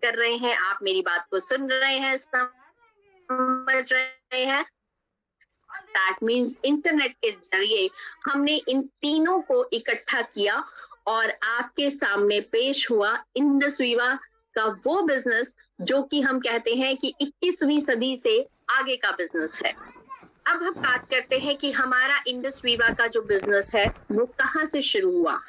कर रहे हैं, आप मेरी बात को सुन रहे हैं, समझ रहे हैं। दैट मीन्स इंटरनेट के जरिए हमने इन तीनों को इकट्ठा किया और आपके सामने पेश हुआ इंडस वीवा का वो बिजनेस जो कि हम कहते हैं कि 21वीं सदी से आगे का बिजनेस है। अब हम बात करते हैं कि हमारा इंडस वीवा का जो बिजनेस है वो कहाँ से शुरू हुआ।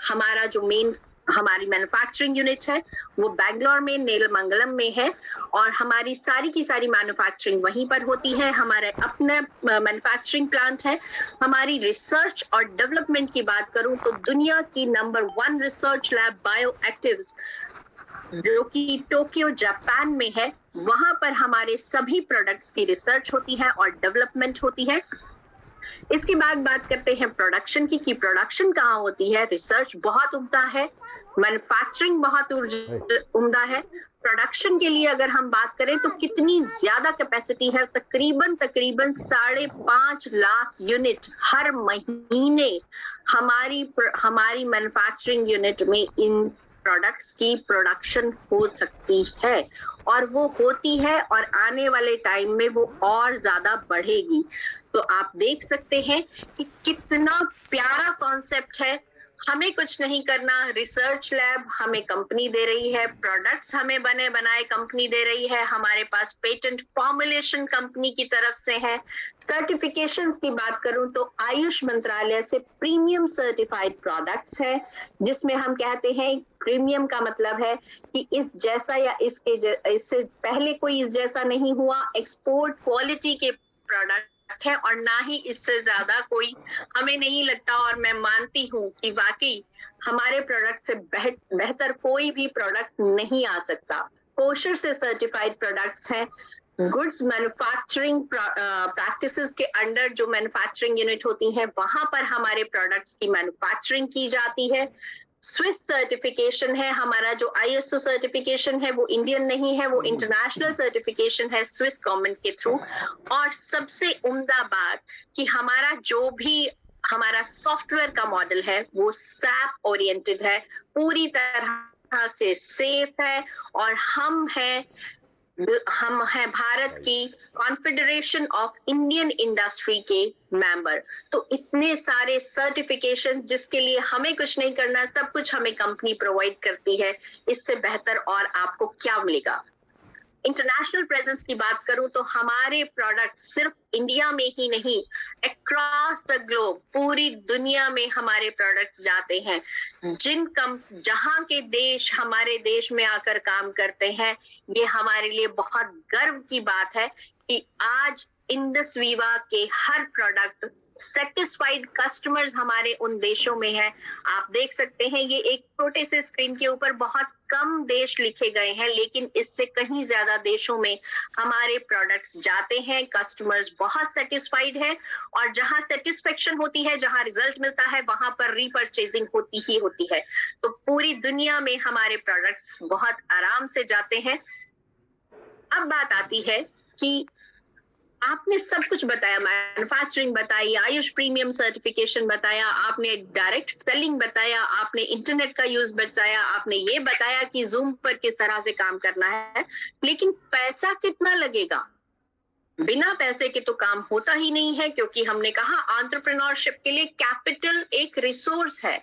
हमारी मैन्युफैक्चरिंग यूनिट है वो बैंगलोर में नेलमंगलम में है और हमारी सारी की सारी मैन्युफैक्चरिंग वहीं पर होती है। हमारे अपने मैन्युफैक्चरिंग प्लांट है। हमारी रिसर्च और डेवलपमेंट की बात करूं तो दुनिया की number 1 research lab bio actives जो कि टोक्यो जापान में है, वहां पर हमारे सभी प्रोडक्ट्स की रिसर्च होती है और डेवलपमेंट होती है। इसके बाद बात करते हैं प्रोडक्शन की, कि प्रोडक्शन कहाँ होती है। रिसर्च बहुत उम्दा है, मैन्युफैक्चरिंग बहुत उम्दा है। प्रोडक्शन के लिए अगर हम बात करें तो कितनी ज्यादा कैपेसिटी है, तकरीबन 5.5 लाख यूनिट हर महीने हमारी मैन्युफैक्चरिंग यूनिट में इन प्रोडक्ट्स की प्रोडक्शन हो सकती है और वो होती है और आने वाले टाइम में वो और ज्यादा बढ़ेगी। तो आप देख सकते हैं कि कितना प्यारा कॉन्सेप्ट है। हमें कुछ नहीं करना, रिसर्च लैब हमें कंपनी दे रही है, प्रोडक्ट्स हमें बने बनाए कंपनी दे रही है, हमारे पास पेटेंट फॉर्मुलेशन कंपनी की तरफ से है। सर्टिफिकेशंस की बात करूं तो आयुष मंत्रालय से प्रीमियम सर्टिफाइड प्रोडक्ट्स है, जिसमें हम कहते हैं प्रीमियम का मतलब है कि इस जैसा या इससे पहले कोई इस जैसा नहीं हुआ, एक्सपोर्ट क्वालिटी के प्रोडक्ट है और ना ही इससे ज्यादा कोई हमें नहीं लगता। और मैं मानती हूँ कि वाकई हमारे प्रोडक्ट से बेहतर कोई भी प्रोडक्ट नहीं आ सकता। कोशर से सर्टिफाइड प्रोडक्ट्स हैं। गुड्स मैन्युफैक्चरिंग प्रैक्टिसेस के अंडर जो मैन्युफैक्चरिंग यूनिट होती है वहां पर हमारे प्रोडक्ट्स की मैन्युफैक्चरिंग की जाती है। स्विस सर्टिफिकेशन है हमारा, जो आईएसओ सर्टिफिकेशन है वो इंडियन नहीं है, वो इंटरनेशनल सर्टिफिकेशन है स्विस गवर्नमेंट के थ्रू। और सबसे उम्दा बात कि हमारा सॉफ्टवेयर का मॉडल है वो सैप ओरिएंटेड है, पूरी तरह से सेफ है और हम हैं भारत की कॉन्फेडरेशन ऑफ इंडियन इंडस्ट्री के मेंबर। तो इतने सारे सर्टिफिकेशंस जिसके लिए हमें कुछ नहीं करना, सब कुछ हमें कंपनी प्रोवाइड करती है। इससे बेहतर और आपको क्या मिलेगा। इंटरनेशनल प्रेजेंस की बात करूं तो हमारे प्रोडक्ट सिर्फ इंडिया में ही नहीं, अक्रॉस द ग्लोब पूरी दुनिया में हमारे प्रोडक्ट्स जाते हैं। जहां के देश हमारे देश में आकर काम करते हैं, ये हमारे लिए बहुत गर्व की बात है कि आज इंडस वीवा के हर प्रोडक्ट सेटिस्फाइड कस्टमर्स हमारे उन देशों में है। आप देख सकते हैं ये एक छोटे से स्क्रीन के ऊपर बहुत कम देश लिखे गए हैं, लेकिन इससे कहीं ज्यादा देशों में हमारे प्रोडक्ट्स जाते हैं। कस्टमर्स बहुत सेटिस्फाइड है और जहां सेटिस्फेक्शन होती है, जहां रिजल्ट मिलता है, वहां पर रीपर्चेजिंग होती ही होती है। तो पूरी दुनिया में हमारे प्रोडक्ट्स बहुत आराम से जाते हैं। अब बात आती है कि आपने सब कुछ बताया, मैन्युफैक्चरिंग बताई, आयुष प्रीमियम सर्टिफिकेशन बताया, आपने डायरेक्ट सेलिंग बताया, आपने इंटरनेट का यूज बताया, आपने ये बताया कि जूम पर किस तरह से काम करना है, लेकिन पैसा कितना लगेगा। बिना पैसे के तो काम होता ही नहीं है, क्योंकि हमने कहा एंटरप्रेन्योरशिप के लिए कैपिटल एक रिसोर्स है।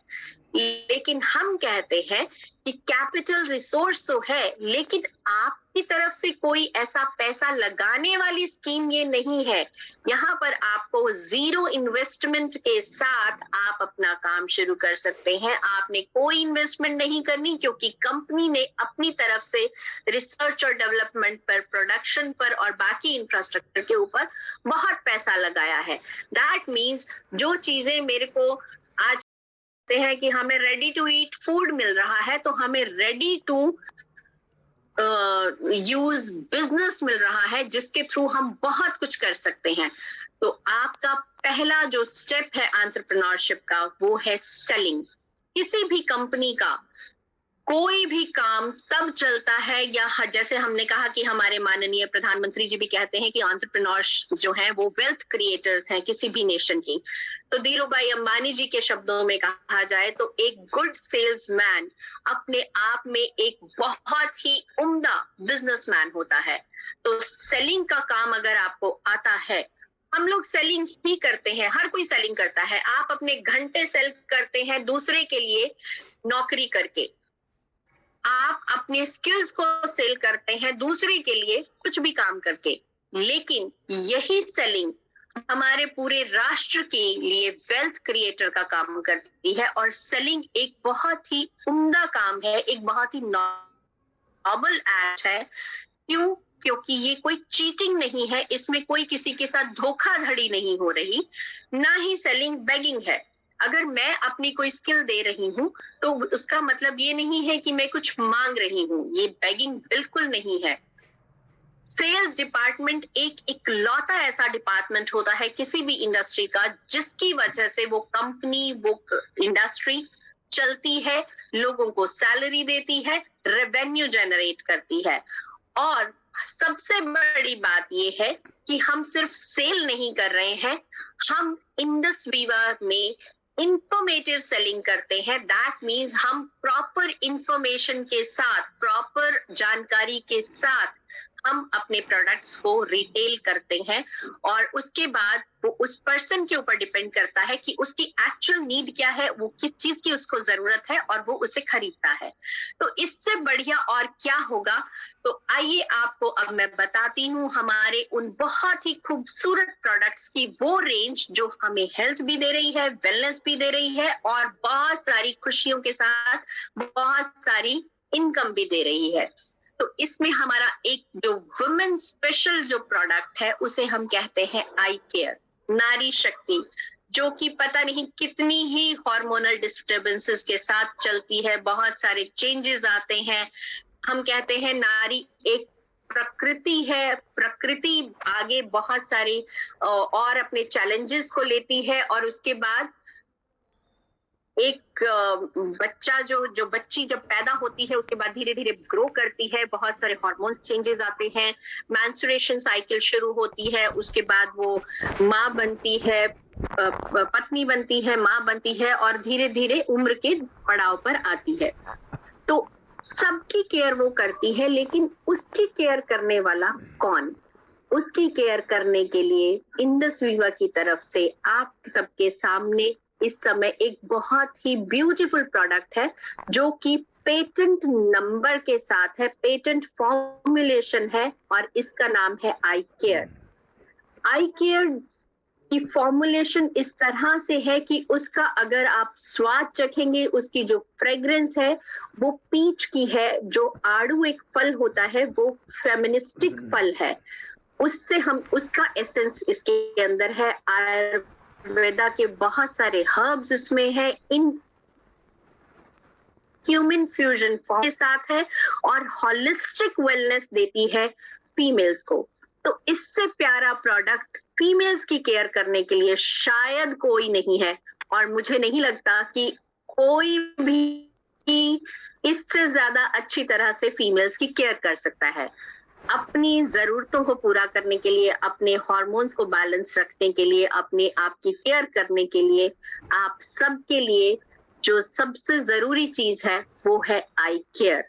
लेकिन हम कहते हैं कि कैपिटल रिसोर्स तो है, लेकिन आपकी तरफ से कोई ऐसा पैसा लगाने वाली स्कीम ये नहीं है। यहाँ पर आपको जीरो इन्वेस्टमेंट के साथ आप अपना काम शुरू कर सकते हैं। आपने कोई इन्वेस्टमेंट नहीं करनी, क्योंकि कंपनी ने अपनी तरफ से रिसर्च और डेवलपमेंट पर, प्रोडक्शन पर और बाकी इंफ्रास्ट्रक्चर के ऊपर बहुत पैसा लगाया है। दैट मीन्स जो चीजें मेरे को आज हैं कि हमें रेडी टू ईट फूड मिल रहा है, तो हमें रेडी टू यूज बिजनेस मिल रहा है, जिसके थ्रू हम बहुत कुछ कर सकते हैं। तो आपका पहला जो स्टेप है एंटरप्रेन्योरशिप का, वो है सेलिंग। किसी भी कंपनी का कोई भी काम तब चलता है, या जैसे हमने कहा कि हमारे माननीय प्रधानमंत्री जी भी कहते हैं कि एंटरप्रेन्योर्स जो हैं वो वेल्थ क्रिएटर्स हैं किसी भी नेशन की। तो धीरूभाई अंबानी जी के शब्दों में कहा जाए तो एक गुड सेल्समैन अपने आप में एक बहुत ही उम्दा बिजनेसमैन होता है। तो सेलिंग का काम अगर आपको आता है, हम लोग सेलिंग ही करते हैं, हर कोई सेलिंग करता है। आप अपने घंटे सेल करते हैं दूसरे के लिए नौकरी करके, आप अपने स्किल्स को सेल करते हैं दूसरे के लिए कुछ भी काम करके, लेकिन यही सेलिंग हमारे पूरे राष्ट्र के लिए वेल्थ क्रिएटर का काम करती है। और सेलिंग एक बहुत ही उम्दा काम है, एक बहुत ही नोबल एक्ट है। क्यों? क्योंकि ये कोई चीटिंग नहीं है, इसमें कोई किसी के साथ धोखाधड़ी नहीं हो रही, ना ही सेलिंग बेगिंग है। अगर मैं अपनी कोई स्किल दे रही हूँ तो उसका मतलब ये नहीं है कि मैं कुछ मांग रही हूँ, ये बेगिंग बिल्कुल नहीं है। सेल्स डिपार्टमेंट एक इकलौता ऐसा डिपार्टमेंट होता है किसी भी इंडस्ट्री का जिसकी वजह से वो कंपनी, वो इंडस्ट्री चलती है, लोगों को सैलरी देती है, रेवेन्यू जनरेट करती है। और सबसे बड़ी बात ये है कि हम सिर्फ सेल नहीं कर रहे हैं, हम इंडस वीवा में इंफॉर्मेटिव सेलिंग करते हैं। दैट मीन्स हम प्रॉपर इंफॉर्मेशन के साथ, प्रॉपर जानकारी के साथ हम अपने प्रोडक्ट्स को रिटेल करते हैं। और उसके बाद वो उस पर्सन के ऊपर डिपेंड करता है कि उसकी एक्चुअल नीड क्या है, वो किस चीज की उसको जरूरत है और वो उसे खरीदता है। तो इससे बढ़िया और क्या होगा। तो आइए आपको अब मैं बताती हूँ हमारे उन बहुत ही खूबसूरत प्रोडक्ट्स की वो रेंज जो हमें हेल्थ भी दे रही है, वेलनेस भी दे रही है और बहुत सारी खुशियों के साथ बहुत सारी इनकम भी दे रही है। तो इसमें हमारा एक जो वुमेन स्पेशल जो प्रोडक्ट है उसे हम कहते हैं आई केयर, नारी शक्ति, जो कि पता नहीं कितनी ही हार्मोनल डिस्टर्बेंसेस के साथ चलती है, बहुत सारे चेंजेस आते हैं। हम कहते हैं नारी एक प्रकृति है, प्रकृति आगे बहुत सारी और अपने चैलेंजेस को लेती है और उसके बाद एक बच्चा जो बच्ची जब पैदा होती है उसके बाद धीरे धीरे ग्रो करती है, बहुत सारे हार्मोन्स चेंजेस आते हैं, मेंस्ट्रुएशन साइकिल शुरू होती है, उसके बाद वो माँ बनती है, पत्नी बनती है, माँ बनती है और धीरे धीरे उम्र के पड़ाव पर आती है। तो सबकी केयर वो करती है, लेकिन उसकी केयर करने वाला कौन? उसकी केयर करने के लिए इंडस वीवा की तरफ से आप सबके सामने इस समय एक बहुत ही ब्यूटीफुल प्रोडक्ट है जो कि पेटेंट नंबर के साथ है, पेटेंट फॉर्मुलेशन है और इसका नाम है आई केयर। आई केयर की फॉर्मुलेशन इस तरह से है कि उसका अगर आप स्वाद चखेंगे, उसकी जो फ्रेग्रेंस है वो पीच की है, जो आड़ू एक फल होता है वो फेमिनिस्टिक फल है, उससे हम उसका एसेंस इसके अंदर है। आयुर्वेदा के बहुत सारे हर्ब्स इसमें है, इन ह्यूमन फ्यूजन के साथ है और हॉलिस्टिक वेलनेस देती है फीमेल्स को। तो इससे प्यारा प्रोडक्ट फीमेल्स की केयर करने के लिए शायद कोई नहीं है और मुझे नहीं लगता कि कोई भी इससे ज्यादा अच्छी तरह से फीमेल्स की केयर कर सकता है। अपनी जरूरतों को पूरा करने के लिए, अपने हार्मोन्स को बैलेंस रखने के लिए, अपने आप की केयर करने के लिए, आप सबके लिए जो सबसे जरूरी चीज है वो है आई केयर।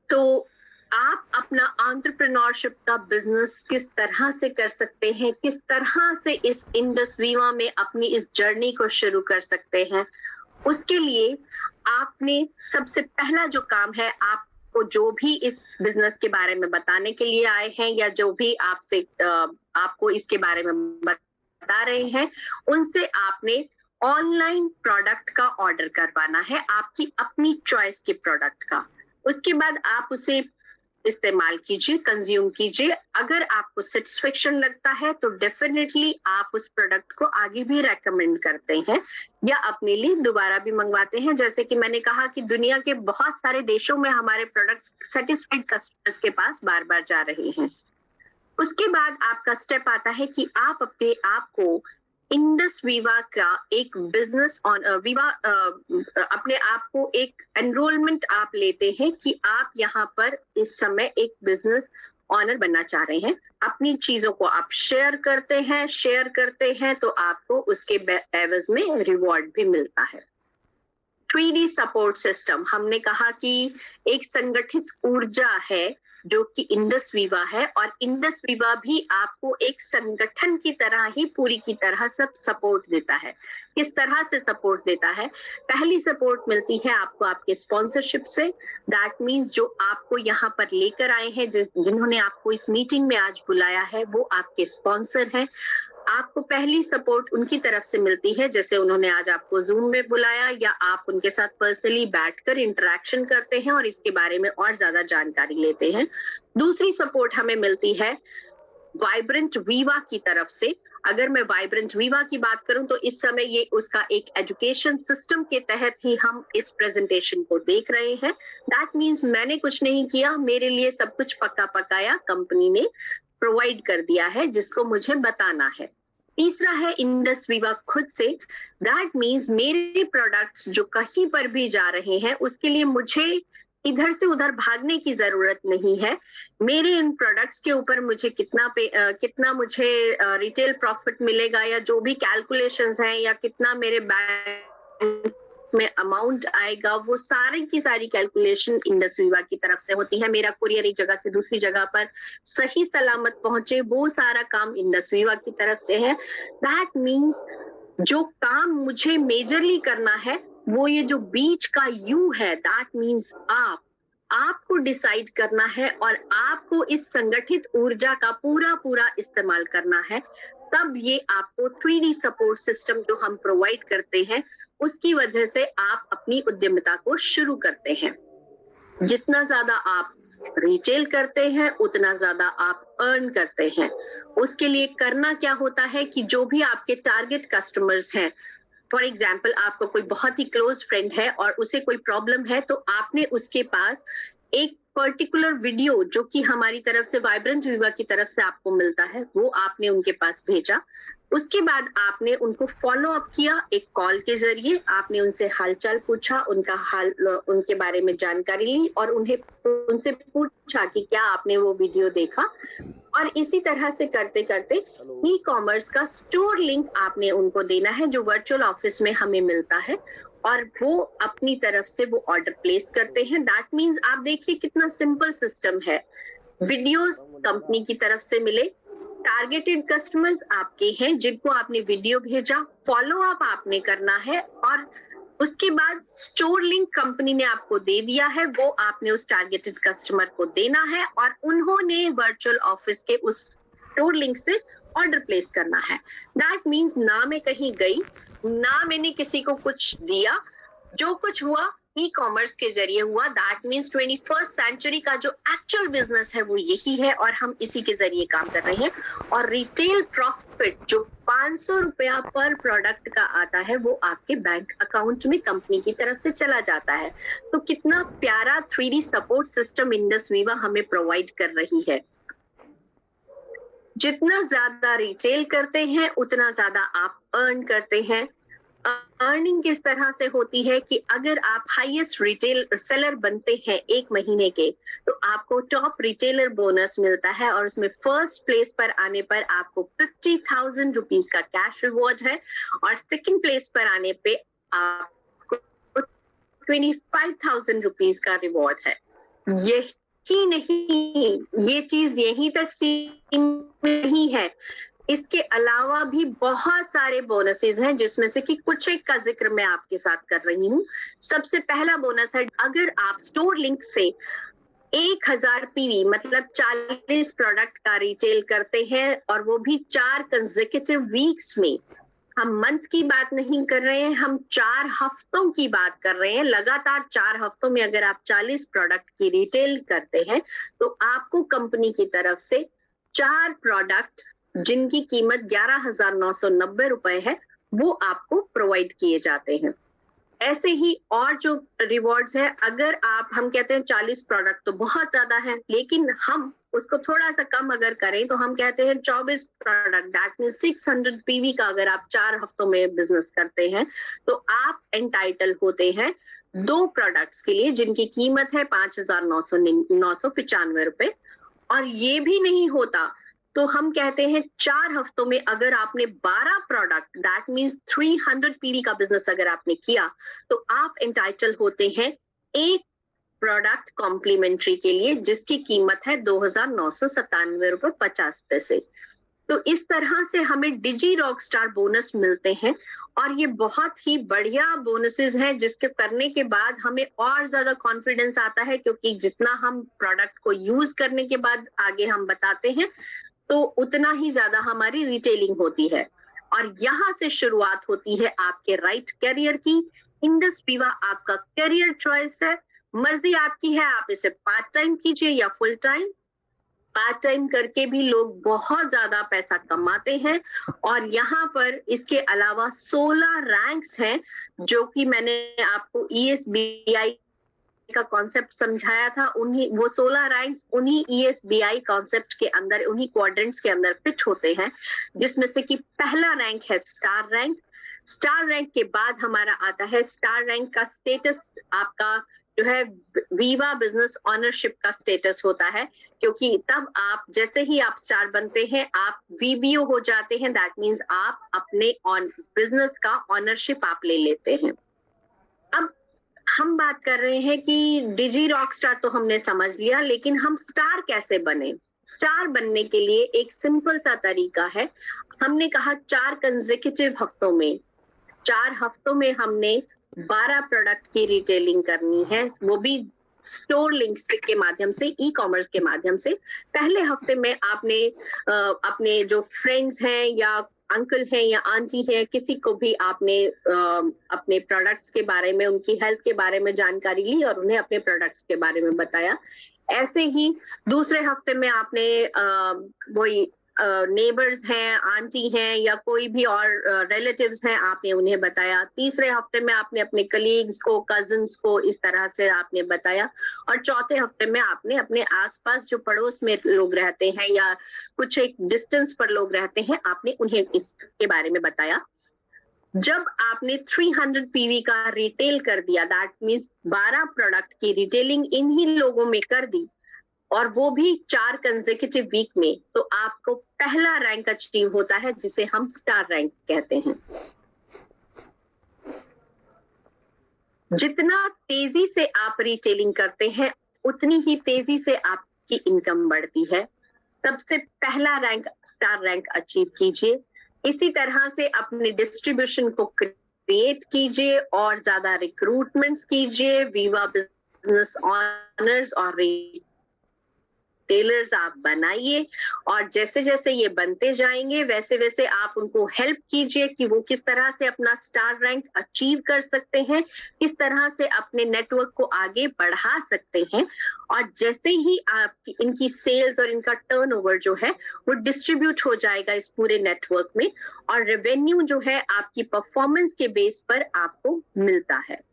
तो आप अपना एंटरप्रेन्योरशिप का बिजनेस किस तरह से कर सकते हैं, किस तरह से इस इंडस वीवा में अपनी इस जर्नी को शुरू कर सकते हैं, उसके लिए आपने सबसे पहला जो काम है, आपको जो भी इस बिजनेस के बारे में बताने के लिए आए हैं या जो भी आपसे आपको इसके बारे में बता रहे हैं, उनसे आपने ऑनलाइन प्रोडक्ट का ऑर्डर करवाना है, आपकी अपनी चॉइस के प्रोडक्ट का। उसके बाद आप उसे इस्तेमाल कीजिए, कंज्यूम कीजिए। अगर आपको सेटिस्फेक्शन लगता है तो डेफिनेटली आप उस प्रोडक्ट को आगे भी रेकमेंड करते हैं या अपने लिए दोबारा भी मंगवाते हैं। जैसे कि मैंने कहा कि दुनिया के बहुत सारे देशों में हमारे प्रोडक्ट्स सेटिस्फाइड कस्टमर्स के पास बार बार जा रहे हैं। उसके बाद आपका स्टेप आता है कि आप अपने आप को इंडस वीवा का एक बिजनेस ऑन वीवा अपने आप को एक एनरोलमेंट आप लेते हैं कि आप यहाँ पर इस समय एक बिजनेस ऑनर बनना चाह रहे हैं। अपनी चीजों को आप शेयर करते हैं तो आपको उसके एवज में रिवॉर्ड भी मिलता है। 3D सपोर्ट सिस्टम, हमने कहा कि एक संगठित ऊर्जा है जो कि इंडस वीवा है, और इंडस वीवा भी आपको एक संगठन की तरह ही पूरी की तरह सब सपोर्ट देता है। किस तरह से सपोर्ट देता है? पहली सपोर्ट मिलती है आपको आपके स्पॉन्सरशिप से। दैट मीन्स जो आपको यहाँ पर लेकर आए हैं, जिन्होंने आपको इस मीटिंग में आज बुलाया है, वो आपके स्पॉन्सर हैं। आपको पहली सपोर्ट उनकी तरफ से मिलती है, जैसे उन्होंने आज आपको जूम में बुलाया, या आप उनके साथ पर्सनली बैठकर इंटरेक्शन करते हैं और इसके बारे में और ज्यादा जानकारी लेते हैं। दूसरी सपोर्ट हमें मिलती है वाइब्रेंट वीवा की तरफ से। अगर मैं वाइब्रेंट वीवा की बात करूं तो इस समय ये उसका एक एजुकेशन सिस्टम के तहत ही हम इस प्रेजेंटेशन को देख रहे हैं। दैट मीन्स मैंने कुछ नहीं किया, मेरे लिए सब कुछ पक्का पकाया कंपनी ने प्रोवाइड कर दिया है, जिसको मुझे बताना है। तीसरा है इंडस वीवा खुद से। दैट मीन्स मेरे प्रोडक्ट्स जो कहीं पर भी जा रहे हैं उसके लिए मुझे इधर से उधर भागने की जरूरत नहीं है। मेरे इन प्रोडक्ट्स के ऊपर मुझे कितना मुझे रिटेल प्रॉफिट मिलेगा, या जो भी कैलकुलेशंस हैं, या कितना मेरे बैंक में अमाउंट आएगा, वो सारी की सारी कैलकुलेशन इंडस वीवा की तरफ से होती है। मेरा कुरियर एक जगह से दूसरी जगह पर सही सलामत पहुंचे, वो सारा काम इंडस वीवा की तरफ से है। दैट मीन्स जो काम मुझे मेजरली करना है वो ये जो बीच का यू है, दैट मीन्स आपको डिसाइड करना है और आपको इस संगठित ऊर्जा का पूरा इस्तेमाल करना है। तब ये आपको 3D सपोर्ट सिस्टम जो हम प्रोवाइड करते हैं उसकी वजह से आप अपनी उद्यमिता को शुरू करते हैं। जितना ज्यादा आप रिटेल करते हैं उतना ज्यादा आप अर्न करते हैं। उसके लिए करना क्या होता है कि जो भी आपके टारगेट कस्टमर्स हैं, फॉर एग्जाम्पल आपको कोई बहुत ही क्लोज फ्रेंड है और उसे कोई प्रॉब्लम है, तो आपने उसके पास एक पर्टिकुलर वीडियो जो कि हमारी तरफ से वाइब्रेंट वीवा की तरफ से आपको मिलता है, वो आपने उनके पास भेजा। उसके बाद आपने उनको फॉलो अप किया एक कॉल के जरिए, आपने उनसे हालचाल पूछा, उनके बारे में जानकारी ली और उनसे पूछा कि क्या आपने वो वीडियो देखा। और इसी तरह से करते करते ई कॉमर्स का स्टोर लिंक आपने उनको देना है जो वर्चुअल ऑफिस में हमें मिलता है, और वो अपनी तरफ से वो ऑर्डर प्लेस करते हैं। दैट मीन्स आप देखिए कितना सिंपल सिस्टम है। वीडियोस कंपनी की तरफ से मिले, टारगेटेड कस्टमर्स आपके हैं जिनको आपने वीडियो भेजा, फॉलो अप आपने करना है, और उसके बाद स्टोर लिंक कंपनी ने आपको दे दिया है, वो आपने उस टारगेटेड कस्टमर को देना है और उन्होंने वर्चुअल ऑफिस के उस स्टोर लिंक से ऑर्डर प्लेस करना है। दैट मीन्स ना मैं कहीं गई, ना मैंने किसी को कुछ दिया, जो कुछ हुआ ई कॉमर्स के जरिए हुआ। दैट मीन्स 21st सेंचुरी का जो एक्चुअल बिजनेस है वो यही है और हम इसी के जरिए काम कर रहे हैं। और रिटेल प्रॉफिट जो 500 रुपया पर प्रोडक्ट का आता है वो आपके बैंक अकाउंट में कंपनी की तरफ से चला जाता है। तो कितना प्यारा 3D support system Indus Viva हमें प्रोवाइड कर रही है। जितना ज्यादा रिटेल करते हैं उतना ज्यादा आप अर्न करते हैं। अर्निंग किस तरह से होती है कि अगर आप हाईएस्ट रिटेल सेलर बनते हैं एक महीने के, तो आपको टॉप रिटेलर बोनस मिलता है और उसमें फर्स्ट प्लेस पर आने पर आपको 50,000 रुपीज का कैश रिवॉर्ड है, और सेकंड प्लेस पर आने पे आपको 25,000 रुपीज का रिवॉर्ड है। यही नहीं, ये चीज यहीं तक सीमित नहीं है, इसके अलावा भी बहुत सारे बोनसेस हैं जिसमें से कि कुछ एक का जिक्र मैं आपके साथ कर रही हूँ। सबसे पहला बोनस है, अगर आप स्टोर लिंक से 1000 पीवी मतलब 40 प्रोडक्ट का रिटेल करते हैं, और वो भी 4 कंसेक्यूटिव वीक्स में, हम मंथ की बात नहीं कर रहे हैं, हम 4 हफ्तों की बात कर रहे हैं। लगातार 4 हफ्तों में अगर आप 40 प्रोडक्ट की रिटेल करते हैं तो आपको कंपनी की तरफ से 4 प्रोडक्ट जिनकी कीमत 11,990 रुपए है वो आपको प्रोवाइड किए जाते हैं। ऐसे ही और जो रिवॉर्ड्स है, अगर आप, हम कहते हैं 40 प्रोडक्ट तो बहुत ज्यादा है, लेकिन हम उसको थोड़ा सा कम अगर करें तो हम कहते हैं 24 प्रोडक्ट, दैट मीन 600 पीवी का अगर आप 4 हफ्तों में बिजनेस करते हैं तो आप एंटाइटल होते हैं 2 प्रोडक्ट्स के लिए जिनकी कीमत है 5,995 रुपए। और ये भी नहीं होता तो हम कहते हैं 4 हफ्तों में अगर आपने 12 प्रोडक्ट, दैट मींस 300 पीवी का बिजनेस अगर आपने किया तो आप एंटाइटल होते हैं एक प्रोडक्ट कॉम्प्लीमेंट्री के लिए जिसकी कीमत है 2,997 रुपए 50 पैसे। तो इस तरह से हमें डिजी रॉक स्टार बोनस मिलते हैं और ये बहुत ही बढ़िया बोनसेस हैं जिसके करने के बाद हमें और ज्यादा कॉन्फिडेंस आता है, क्योंकि जितना हम प्रोडक्ट को यूज करने के बाद आगे हम बताते हैं तो उतना ही ज्यादा हमारी रिटेलिंग होती है। और यहाँ से शुरुआत होती है आपके राइट करियर की। इंडस वीवा आपका करियर चॉइस है, मर्जी आपकी है, आप इसे पार्ट टाइम कीजिए या फुल टाइम। पार्ट टाइम करके भी लोग बहुत ज्यादा पैसा कमाते हैं। और यहाँ पर इसके अलावा 16 रैंक्स हैं जो कि मैंने आपको ESBI का कॉन्सेप्ट समझाया था, उन्हीं वो 16 रैंक्स उन्हीं ESBI कॉन्सेप्ट के अंदर, उन्हीं क्वाड्रेंट्स के अंदर फिट होते हैं, जिसमें से कि पहला रैंक है स्टार रैंक। स्टार रैंक के बाद हमारा आता है स्टार रैंक का स्टेटस, आपका जो है वीवा बिजनेस ऑनरशिप का स्टेटस होता है, क्योंकि तब आप जैसे ही आप स्टार बनते हैं आप VBO हो जाते हैं, दैट मींस आप अपने बिजनेस का ऑनरशिप आप ले लेते हैं। अब हम बात कर रहे हैं कि डिजी रॉक स्टार तो हमने समझ लिया, लेकिन हम स्टार कैसे बने? स्टार बनने के लिए एक सिंपल सा तरीका है। हमने कहा 4 कंसेक्यूटिव हफ्तों में, 4 हफ्तों में हमने 12 प्रोडक्ट की रिटेलिंग करनी है, वो भी स्टोर लिंक के माध्यम से, ई कॉमर्स के माध्यम से। पहले हफ्ते में आपने अपने जो फ्रेंड्स हैं या अंकल हैं या आंटी हैं, किसी को भी आपने अपने प्रोडक्ट्स के बारे में, उनकी हेल्थ के बारे में जानकारी ली और उन्हें अपने प्रोडक्ट्स के बारे में बताया। ऐसे ही दूसरे हफ्ते में आपने वही नेबर्स हैं, आंटी हैं या कोई भी और रिलेटिव्स हैं, आपने उन्हें बताया। तीसरे हफ्ते में आपने अपने कलीग्स को, कजिन्स को इस तरह से आपने बताया। और चौथे हफ्ते में आपने अपने आसपास जो पड़ोस में लोग रहते हैं या कुछ एक डिस्टेंस पर लोग रहते हैं, आपने उन्हें इसके बारे में बताया। जब आपने 300 पीवी का रिटेल कर दिया, दैट मींस 12 प्रोडक्ट की रिटेलिंग इन्हीं लोगों में कर दी, और वो भी 4 कंसेक्यूटिव वीक में, तो आपको पहला रैंक अचीव होता है जिसे हम स्टार रैंक कहते हैं। जितना तेजी से आप रिटेलिंग करते हैं उतनी ही तेजी से आपकी इनकम बढ़ती है। सबसे पहला रैंक स्टार रैंक अचीव कीजिए, इसी तरह से अपने डिस्ट्रीब्यूशन को क्रिएट कीजिए और ज्यादा रिक्रूटमेंट्स कीजिए। वीवा बिजनेस ऑनर्स और टेलर्स आप बनाइए, और जैसे जैसे ये बनते जाएंगे वैसे वैसे आप उनको हेल्प कीजिए कि वो किस तरह से अपना स्टार रैंक अचीव कर सकते हैं, किस तरह से अपने नेटवर्क को आगे बढ़ा सकते हैं। और जैसे ही आपकी इनकी सेल्स और इनका टर्नओवर जो है वो डिस्ट्रीब्यूट हो जाएगा इस पूरे नेटवर्क में, और रेवेन्यू जो है आपकी परफॉर्मेंस के बेस पर आपको मिलता है।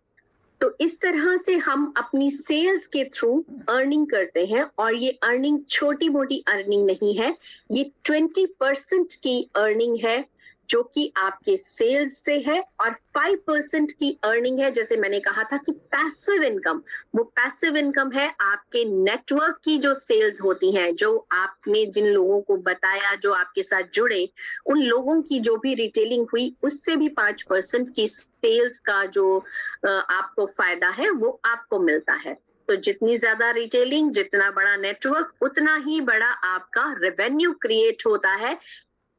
तो इस तरह से हम अपनी सेल्स के थ्रू अर्निंग करते हैं, और ये अर्निंग छोटी मोटी अर्निंग नहीं है, ये 20% की अर्निंग है जो कि आपके सेल्स से है, और 5% की अर्निंग है, जैसे मैंने कहा था कि पैसिव इनकम। वो पैसिव इनकम है आपके नेटवर्क की जो सेल्स होती हैं, जो आपने जिन लोगों को बताया, जो आपके साथ जुड़े, उन लोगों की जो भी रिटेलिंग हुई उससे भी 5% की सेल्स का जो आपको फायदा है वो आपको मिलता है। तो जितनी ज्यादा रिटेलिंग, जितना बड़ा नेटवर्क, उतना ही बड़ा आपका रेवेन्यू क्रिएट होता है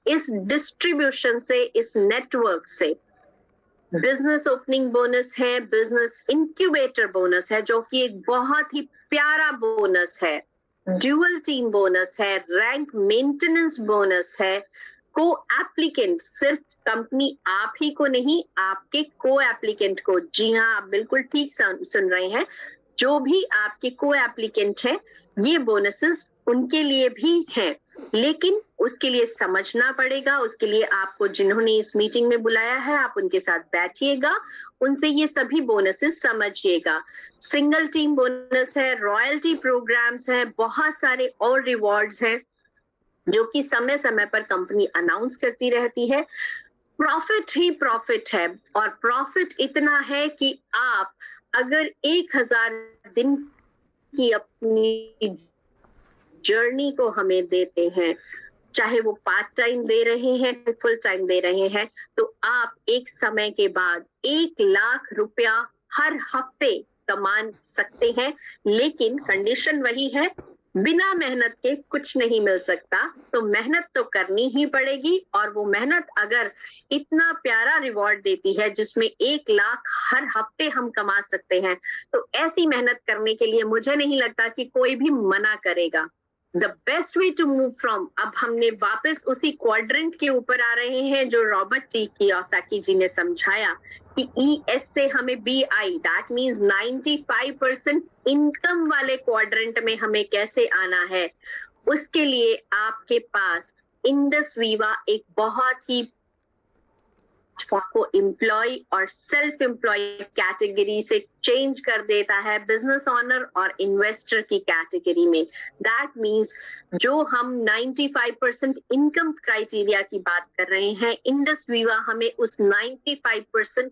इस डिस्ट्रीब्यूशन से, इस नेटवर्क से। बिजनेस ओपनिंग बोनस है, बिजनेस इंक्यूबेटर बोनस है जो कि एक बहुत ही प्यारा बोनस है, ड्यूअल टीम बोनस है, रैंक मेंटेनेंस बोनस है, को एप्लीकेंट, सिर्फ कंपनी आप ही को नहीं, आपके को एप्लीकेंट को, जी हाँ आप बिल्कुल ठीक सुन रहे हैं, जो भी आपके को एप्लीकेंट है, ये बोनसेस उनके लिए भी है, लेकिन उसके लिए समझना पड़ेगा। उसके लिए आपको जिन्होंने इस मीटिंग में बुलाया है, आप उनके साथ बैठिएगा, उनसे ये सभी बोनसेस समझिएगा। सिंगल टीम बोनस है, रॉयल्टी प्रोग्राम्स है, बहुत सारे और रिवॉर्ड्स हैं जो कि समय समय पर कंपनी अनाउंस करती रहती है। प्रॉफिट ही प्रॉफिट है, और प्रॉफिट इतना है कि आप अगर 1000 दिन की अपनी जर्नी को हमें देते हैं, चाहे वो पार्ट टाइम दे रहे हैं, फुल टाइम दे रहे हैं, तो आप एक समय के बाद 1 लाख रुपया हर हफ्ते कमा सकते हैं। लेकिन कंडीशन वही है, बिना मेहनत के कुछ नहीं मिल सकता, तो मेहनत तो करनी ही पड़ेगी। और वो मेहनत अगर इतना प्यारा रिवॉर्ड देती है जिसमें 1 लाख हर हफ्ते हम कमा सकते हैं, तो ऐसी मेहनत करने के लिए मुझे नहीं लगता कि कोई भी मना करेगा। The best way to move from, अब हमने वापस उसी क्वाड्रेंट के ऊपर आ रहे हैं जो रॉबर्ट टी कियोसाकी जी ने समझाया कि ES से हमें BI, दैट मीन्स 95% इनकम वाले क्वाड्रेंट में हमें कैसे आना है। उसके लिए आपके पास इंडस वीवा एक बहुत ही को एम्प्लॉय और सेल्फ एम्प्लॉय कैटेगरी से चेंज कर देता है बिजनेस ऑनर और इन्वेस्टर की कैटेगरी में। दैट मींस जो हम 95% इनकम क्राइटेरिया की बात कर रहे हैं, इंडस वीवा हमें उस 95%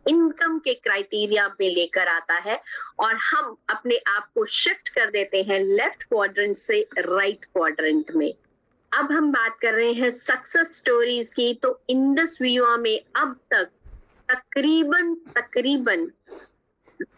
इनकम के क्राइटेरिया में लेकर आता है, और हम अपने आप को शिफ्ट कर देते हैं लेफ्ट क्वाड्रेंट से राइट क्वाड्रेंट में। अब हम बात कर रहे हैं सक्सेस स्टोरीज की। तो इंडस वीवा में अब तक तकरीबन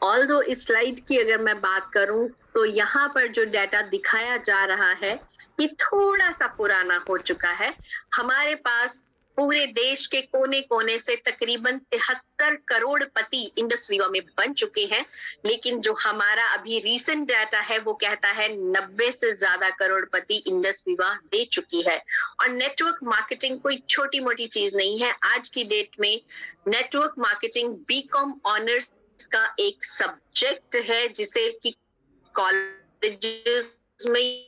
ऑल्दो इस स्लाइड की अगर मैं बात करूं तो यहाँ पर जो डाटा दिखाया जा रहा है ये थोड़ा सा पुराना हो चुका है। हमारे पास पूरे देश के कोने कोने से तकरीबन 73 करोड़पति इंडस वीवा में बन चुके हैं, लेकिन जो हमारा अभी रीसेंट डाटा है वो कहता है 90 से ज्यादा करोड़पति इंडस वीवा दे चुकी है। और नेटवर्क मार्केटिंग कोई छोटी मोटी चीज नहीं है। आज की डेट में नेटवर्क मार्केटिंग BCom ऑनर्स का एक सब्जेक्ट है जिसे कि कॉलेजेस में,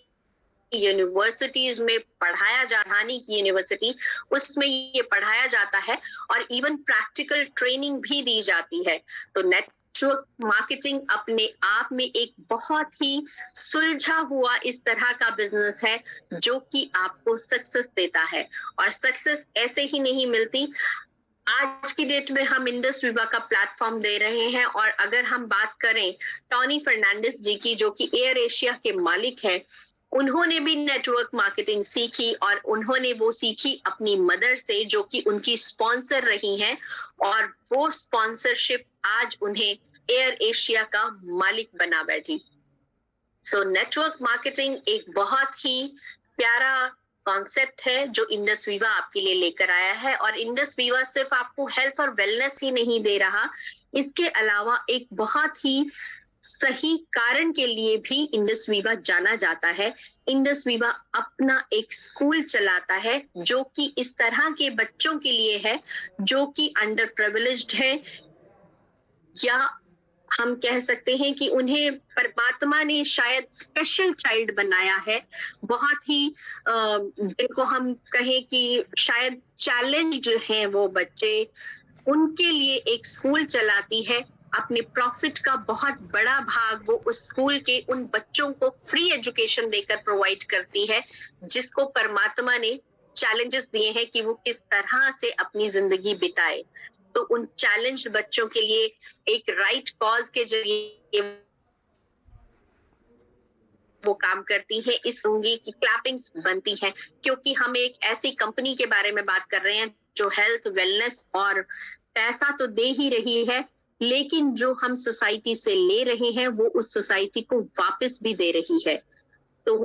यूनिवर्सिटीज में पढ़ाया जा, रानी की यूनिवर्सिटी, उसमें ये पढ़ाया जाता है और इवन प्रैक्टिकल ट्रेनिंग भी दी जाती है। तो नेटवर्क मार्केटिंग अपने आप में एक बहुत ही सुलझा हुआ इस तरह का बिजनेस है जो कि आपको सक्सेस देता है, और सक्सेस ऐसे ही नहीं मिलती। आज की डेट में हम इंडस वीवा का प्लेटफॉर्म दे रहे हैं, और अगर हम बात करें टॉनी फर्नांडिस जी की, जो कि एयर एशिया के मालिक हैं, उन्होंने भी नेटवर्क मार्केटिंग सीखी, और उन्होंने वो सीखी अपनी मदर से जो कि उनकी स्पॉन्सर रही हैं, और वो स्पॉन्सरशिप आज उन्हें एयर एशिया का मालिक बना बैठी। सो नेटवर्क मार्केटिंग एक बहुत ही प्यारा कॉन्सेप्ट है जो इंडस वीवा आपके लिए लेकर आया है। और इंडस वीवा सिर्फ आपको हेल्थ और वेलनेस ही नहीं दे रहा, इसके अलावा एक बहुत ही सही कारण के लिए भी इंडस वीवा जाना जाता है। इंडस वीवा अपना एक स्कूल चलाता है जो कि इस तरह के बच्चों के लिए है जो कि अंडर प्रिविलेज्ड है, या हम कह सकते हैं कि उन्हें परमात्मा ने शायद स्पेशल चाइल्ड बनाया है। बहुत ही जिनको हम कहें कि शायद चैलेंज्ड हैं वो बच्चे, उनके लिए एक स्कूल चलाती है। अपने प्रॉफिट का बहुत बड़ा भाग वो उस स्कूल के उन बच्चों को फ्री एजुकेशन देकर प्रोवाइड करती है, जिसको परमात्मा ने चैलेंजेस दिए हैं कि वो किस तरह से अपनी जिंदगी बिताए। तो उन चैलेंज्ड बच्चों के लिए एक राइट कॉज के जरिए वो काम करती है। इस होंगी की क्लैपिंग्स बनती हैं, क्योंकि हम एक ऐसी कंपनी के बारे में बात कर रहे हैं जो हेल्थ, वेलनेस और पैसा तो दे ही रही है, लेकिन जो हम सोसाइटी से ले रहे हैं वो उस सोसाइटी को वापस भी दे रही है। तो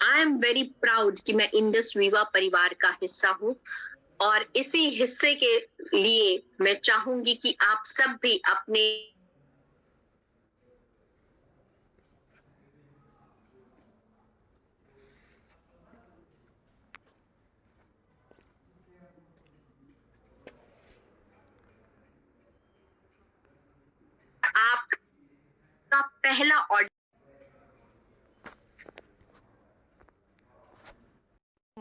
आई एम वेरी प्राउड कि मैं इंडस वीवा परिवार का हिस्सा हूँ, और इसी हिस्से के लिए मैं चाहूंगी कि आप सब भी अपने आपका पहला ऑर्डर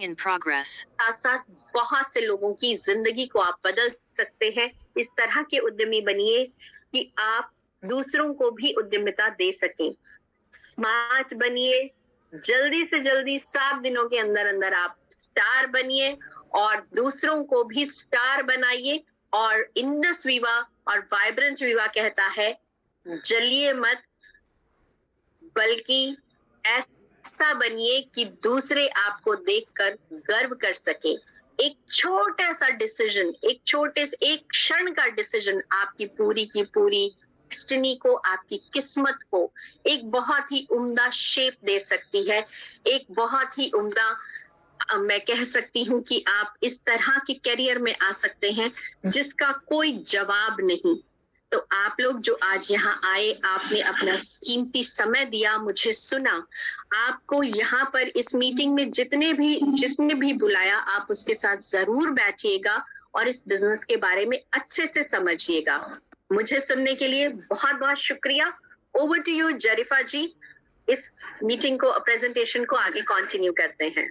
In progress. साथ साथ बहुत से लोगों की जिंदगी को आप बदल सकते हैं। इस तरह के उद्यमी बनिए कि आप दूसरों को भी उद्यमिता दे सकें। स्मार्ट बनिए, जल्दी से जल्दी 7 दिनों के अंदर अंदर आप स्टार बनिए और दूसरों को भी स्टार बनाइए। और इंडस वीवा और वाइब्रेंट वीवा कहता है, जलिए मत, बल्कि ऐसा बनिए कि दूसरे आपको देखकर गर्व कर सके। एक छोटा सा डिसीजन, एक छोटे से एक क्षण का डिसीजन आपकी पूरी की पूरी डेस्टिनी को, आपकी किस्मत को एक बहुत ही उम्दा शेप दे सकती है। एक बहुत ही उम्दा मैं कह सकती हूँ कि आप इस तरह के करियर में आ सकते हैं जिसका कोई जवाब नहीं। तो आप लोग जो आज यहाँ आए, आपने अपना कीमती समय दिया, मुझे सुना। आपको यहाँ पर इस मीटिंग में जिसने भी बुलाया, आप उसके साथ जरूर बैठिएगा और इस बिजनेस के बारे में अच्छे से समझिएगा। मुझे सुनने के लिए बहुत बहुत शुक्रिया। ओवर टू यू जरीफा जी। इस मीटिंग को, प्रेजेंटेशन को आगे कंटिन्यू करते हैं।